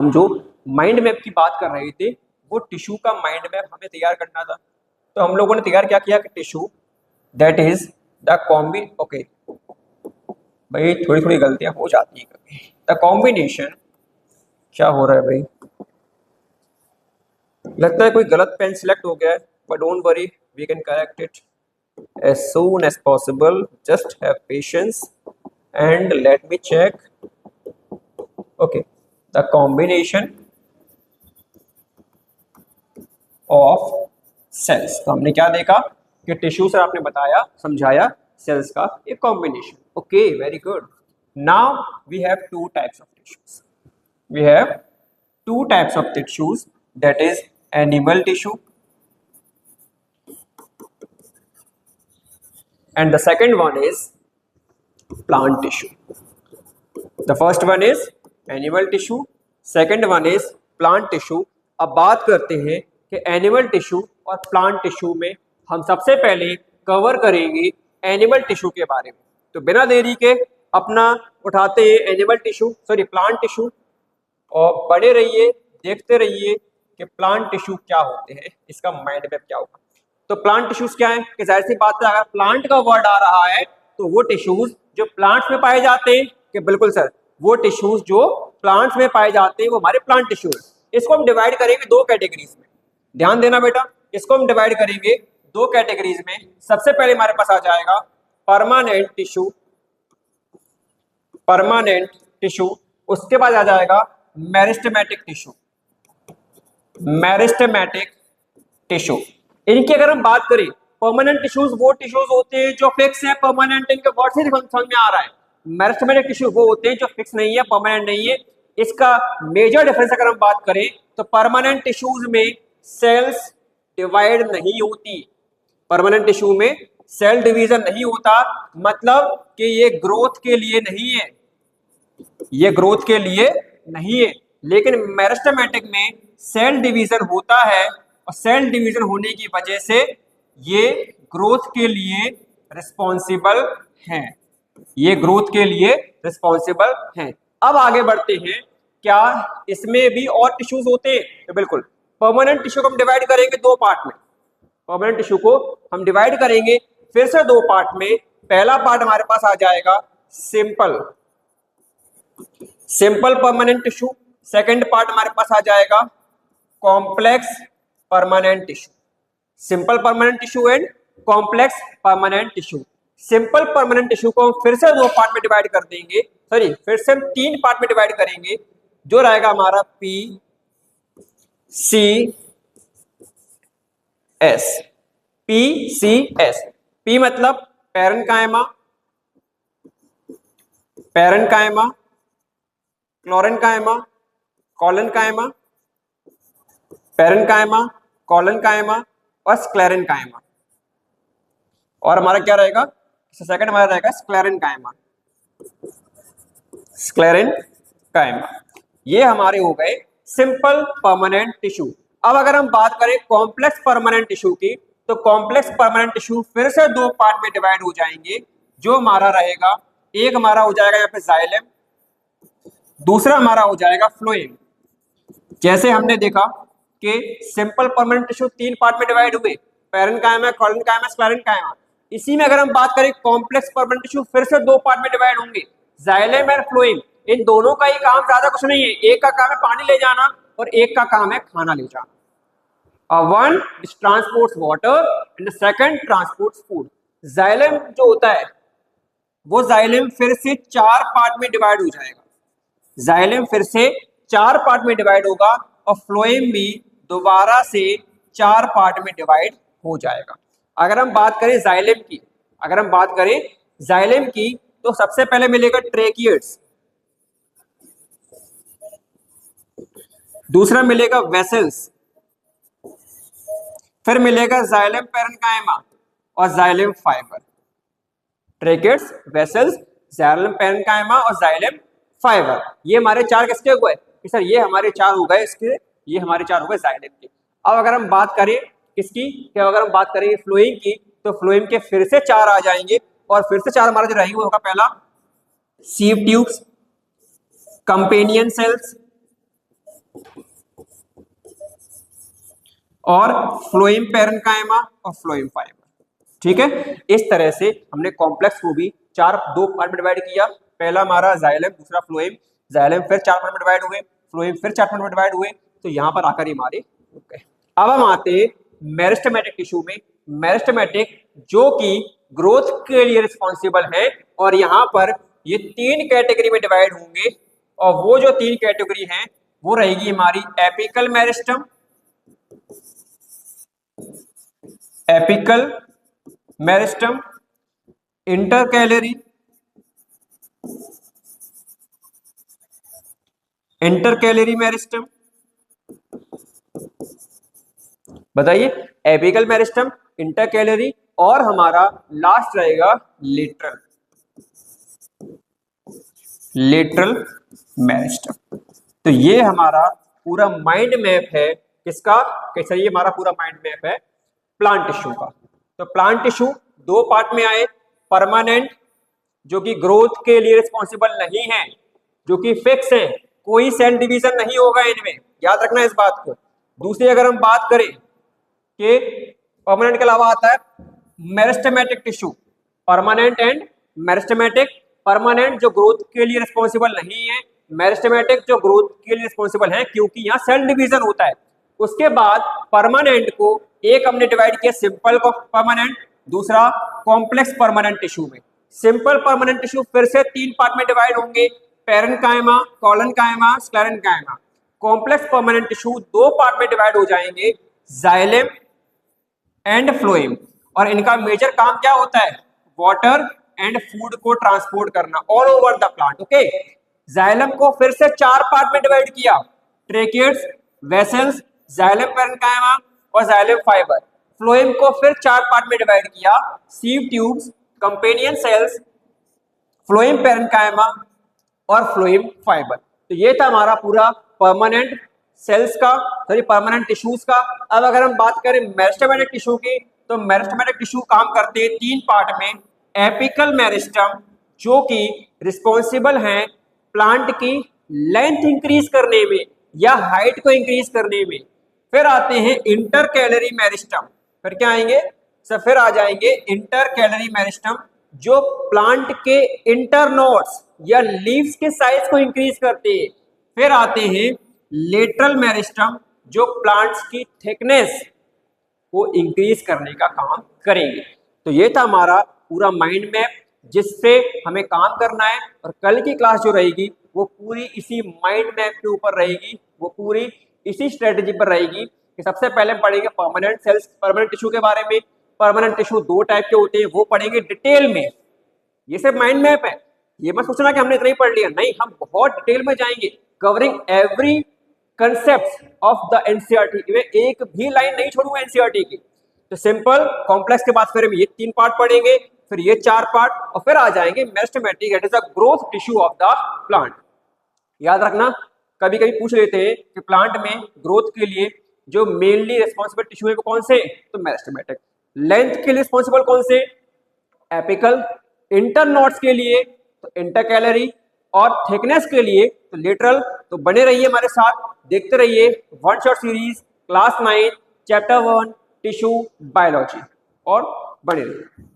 हम जो mind map की बात कर रहे थे वो टिश्यू का माइंड मैप हमें तैयार करना था। तो हम लोगों ने तैयार क्या किया कि tissue that is the combi okay भाई थोड़ी थोड़ी गलतियां हो जाती है कभी। द कॉम्बिनेशन क्या हो रहा है भाई, लगता है कोई गलत पेन सिलेक्ट हो गया है, but don't worry we can correct it as soon as possible. Just have patience and let me check. Okay, the combination of cells. तो हमने क्या देखा कि टिश्यू से आपने बताया समझाया सेल्स का एक combination. Okay very good. Now we have two types of tissues. We have two types of tissues that is animal tissue and the second one is plant tissue. The first one is animal tissue, second one is plant tissue. अब बात करते हैं कि animal tissue और plant tissue में हम सबसे पहले कवर करेंगे एनिमल टिश्यू के बारे में। तो बिना देरी के अपना उठाते हैं animal tissue sorry plant tissue और बने रहिए देखते रहिए कि प्लांट टिश्यू क्या होते हैं, इसका माइंड मैप क्या होगा। तो प्लांट टिश्यूज क्या है कि जाहिर सी बात है अगर प्लांट का वर्ड आ रहा है तो वो टिश्यूज जो प्लांट्स में पाए जाते हैं कि बिल्कुल सर वो टिश्यूज जो प्लांट्स में पाए जाते हैं वो हमारे प्लांट टिश्यू है। इसको हम डिवाइड करेंगे दो कैटेगरीज में, ध्यान देना बेटा। इसको हम डिवाइड करेंगे दो कैटेगरीज में। सबसे पहले हमारे पास आ जाएगा परमानेंट टिश्यू, परमानेंट टिश्यू। उसके बाद आ जाएगा मेरिस्टेमेटिक टिश्यू, मेरिस्टेमेटिक टिश्यू। इनकी अगर हम बात करें परमानेंट टिश्यूज वो टिश्यूज होते हैं जो फिक्स है, परमानेंट इनके वर्ड से समझ में आ रहा है। मेरिस्टेमेटिक टिश्यू वो होते हैं जो फिक्स नहीं है, परमानेंट नहीं है। इसका मेजर डिफरेंस अगर हम बात करें तो परमानेंट टिश्यूज में सेल्स डिवाइड नहीं होती, परमानेंट टिश्यू में सेल डिवीजन नहीं होता, मतलब कि ये ग्रोथ के लिए नहीं है, ये ग्रोथ के लिए नहीं है। लेकिन मेरिस्टेमेटिक में सेल डिवीजन होता है और सेल डिवीजन होने की वजह से ये ग्रोथ के लिए रिस्पॉन्सिबल हैं, ये ग्रोथ के लिए रिस्पॉन्सिबल हैं। अब आगे बढ़ते हैं, क्या इसमें भी और टिश्यूज होते हैं? तो बिल्कुल। परमानेंट टिश्यू को हम डिवाइड करेंगे दो पार्ट में, परमानेंट टिश्यू को हम डिवाइड करेंगे फिर से दो पार्ट में। पहला पार्ट हमारे पास आ जाएगा simple, simple permanent tissue. Second part हमारे पास आ जाएगा complex permanent tissue, simple permanent tissue and complex permanent tissue. Simple permanent tissue को हम फिर से दो पार्ट में डिवाइड कर देंगे, सॉरी फिर से हम तीन पार्ट में डिवाइड करेंगे, जो रहेगा हमारा P C S, P C S. P मतलब parenchyma, parenchyma, chlorenchyma, collenchyma, parenchyma, collenchyma और स्क्लेरेन्काइमा। और हमारा क्या रहेगा सेकंड हमारा रहेगा स्क्लेरेन्काइमा, स्क्लेरेन्काइमा। ये हमारे हो गए सिंपल परमानेंट टिश्यू। अब अगर हम बात करें कॉम्प्लेक्स परमानेंट टिश्यू की तो कॉम्प्लेक्स परमानेंट टिश्यू फिर से दो पार्ट में डिवाइड हो जाएंगे, जो हमारा रहेगा एक हमारा हो जाएगा यहाँ पे जाइलम, दूसरा हमारा हो जाएगा फ्लोएम। जैसे हमने देखा कि सिंपल परमानेंट टिश्यू तीन पार्ट में डिवाइड हुए, पैरेन्काइमा, कॉलेन्काइमा, स्क्लेरेन्काइमा। इसी में अगर हम बात करें कॉम्प्लेक्स परमानेंट टिश्यू फिर से दो पार्ट में डिवाइड होंगे, जाइलम और फ्लोएम। इन दोनों का ही काम ज्यादा कुछ नहीं है, एक का काम है पानी ले जाना और एक का काम है खाना ले जाना। One transports water and second transports food. Xylem जो होता है वो जाइलम फिर से चार पार्ट में डिवाइड हो जाएगा, जाइलम फिर से चार पार्ट में डिवाइड होगा और फ्लोएम भी दोबारा से चार पार्ट में डिवाइड हो जाएगा। अगर हम बात करें जाइलम की, अगर हम बात करें जाइलम की तो सबसे पहले मिलेगा ट्रेकियड्स, दूसरा मिलेगा वेसल्स, फिर मिलेगा जाइलम पैरेन्काइमा और xylem fibre. Tracheids, vessels, xylem parenchyma और जाइलम फाइबर, ये हमारे चार किसके हुए सर? ये हमारे चार हो गए इसके, ये हमारे चार हो गए जाइलम के। अब अगर हम बात करें किसकी, क्या अगर हम बात करें फ्लोएम की तो फ्लोएम के फिर से चार आ जाएंगे और फिर से चार हमारा जो रहेंगे वो होगा पहला सीव ट्यूब्स, कंपेनियन सेल्स, और फ्लोएम पैरेन्काइमा और फ्लोएम फाइबर। ठीक है, इस तरह से हमने कॉम्प्लेक्स को भी दो पार्ट में डिवाइड किया। पहला हमारा जाइलम, दूसरा फ्लोएम। जाइलम फिर 4 पार्ट में डिवाइड हुए, फ्लोएम फिर 4 पार्ट में डिवाइड हुए, तो यहां पर आकर हमारे रुक गए। अब हम आते हैं मेरिस्टेमेटिक टिश्यू में। मेरिस्टेमेटिक जो कि ग्रोथ के लिए रिस्पॉन्सिबल है, और यहां पर ये 3 कैटेगरी में डिवाइड होंगे, और वो जो 3 कैटेगरी हैं वो रहेगी हमारी apical meristem, apical meristem, intercalary, intercalary meristem. बताइए, एपिकल मेरिस्टम, इंटरकैलरी, और हमारा लास्ट रहेगा लेटरल, लेटरल मेरिस्टम। तो ये हमारा पूरा माइंड मैप है किसका, कैसे, ये हमारा पूरा माइंड मैप है प्लांट टिश्यू का। तो प्लांट टिश्यू 2 पार्ट में आए, परमानेंट जो कि ग्रोथ के लिए रिस्पॉन्सिबल नहीं है, जो कि फिक्स है, कोई सेल डिवीजन नहीं होगा इनमें, याद रखना इस बात को। दूसरी अगर हम बात करें कि परमानेंट के अलावा आता है meristematic tissue, permanent and meristematic. Permanent जो ग्रोथ के लिए रिस्पॉन्सिबल नहीं है, मेरिस्टेमेटिक जो ग्रोथ के लिए रिस्पॉन्सिबल है, क्योंकि यहाँ सेल डिवीजन होता है। उसके बाद परमानेंट को एक हमने डिवाइड किया सिंपल परमानेंट, दूसरा कॉम्प्लेक्स परमानेंट टिश्यू में। सिंपल परमानेंट टिश्यू फिर से 3 पार्ट में डिवाइड होंगे, parenchyma, collenchyma, sclerenchyma. Complex permanent tissue 2 part में डिवाइड हो जाएंगे, जाइलम एंड फ्लोएम। और इनका मेजर काम क्या होता है, वाटर एंड फूड को ट्रांसपोर्ट करना all over the plant. Okay, xylem को फिर से 4 पार्ट में डिवाइड किया, ट्रेकियड्स, वेसल्स, जाइलम पैरेन्काइमा और जाइलम फाइबर। फ्लोएम को फिर 4 पार्ट में डिवाइड किया, sieve tubes, companion cells, phloem parenchyma और फ्लोएम फाइबर। तो ये था हमारा पूरा परमानेंट सेल्स का, सॉरी परमानेंट टिश्यूज का। अब अगर हम बात करें मेरिस्टेमेटिक टिश्यू की, तो मेरिस्टेमेटिक टिश्यू काम करते हैं 3 पार्ट में, एपिकल मेरिस्टम जो कि रिस्पॉन्सिबल हैं प्लांट की लेंथ इंक्रीज करने में या हाइट को इंक्रीज करने में। फिर आते हैं इंटर कैलरी मेरिस्टम, फिर क्या आएंगे सर, फिर आ जाएंगे इंटर कैलरी मेरिस्टम जो प्लांट के इंटरनोड्स या लीव्स के साइज को इंक्रीज करते हैं। फिर आते हैं लेटरल मेरिस्टम जो प्लांट्स की थिकनेस को इंक्रीज करने का काम करेंगे। तो ये था हमारा पूरा माइंड मैप जिससे हमें काम करना है, और कल की क्लास जो रहेगी वो पूरी इसी माइंड मैप के ऊपर रहेगी, वो पूरी इसी स्ट्रेटेजी पर रहेगी कि सबसे पहले पढ़ेंगे परमानेंट सेल्स, परमानेंट टिश्यू के बारे में। परमानेंट टिश्यू 2 टाइप के होते हैं, वो पढ़ेंगे डिटेल में। ये सिर्फ माइंड मैप है, ये मत सोचना कि हमने इतना ही पढ़ लिया, नहीं, हम बहुत डिटेल में जाएंगे, covering every concept of the NCERT. में एक भी लाइन नहीं छोड़ूंगा एनसीईआरटी की। तो सिंपल कॉम्प्लेक्स के बाद फिर हम ये 3 पार्ट पढ़ेंगे, फिर ये 4 पार्ट, और फिर आ जाएंगे meristematic, that is the growth tissue of the plant. याद रखना, कभी कभी पूछ लेते हैं कि प्लांट में ग्रोथ के लिए जो मेनली रिस्पॉन्सिबल टिश्यू है वो कौन से, तो मेरिस्टेमेटिक। लेंथ के लिए रिस्पॉन्सिबल कौन से, एपिकल। इंटरनोड्स के लिए तो इंटरकैलरी, और थिकनेस के लिए तो लेटरल। तो बने रहिए हमारे साथ, देखते रहिए one shot series class 9 chapter 1 tissue biology, और बने रहिए।